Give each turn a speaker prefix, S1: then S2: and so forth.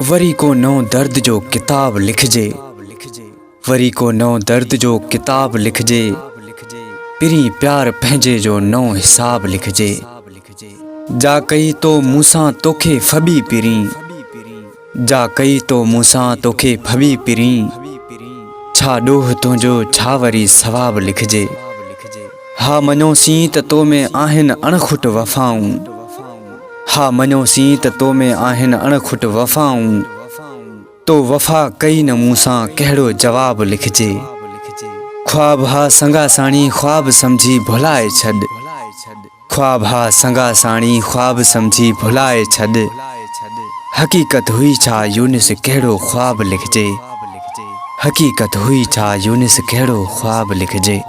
S1: वरी को नओं दर्द जो किताब लिखजे, वरी को नओं दर्द जो किताब लिखजे, पिरी प्यार पंहिंजे जो नओं हिसाब लिखजे। जा कई तो मूसां तोखे फबी पिरी, जा कई तो मूसां तोखे फबी पिरी, छा ॾोह तुंहिंजो छा वरी सवाब लिखजे। हा मञोसीं त तो में आहिनि अणखुट वफ़ाऊं, हा मञोसीं त तो में आहिनि अणखुट वफ़ाऊं, तो वफ़ा कई न मूंसां कहिड़ो जवाब लिखजे। ख्वाब हा संगा साणी ख्वाब समझी भुलाए छॾ, ख्वाब हा संगा साणी ख्वाब समझी भुलाए छॾ, हक़ीक़त हुई छा यूनिस कहिड़ो ख्वाब लिखजे, हक़ीक़त हुई छा यूनिस कहिड़ो ख्वाब लिखजे।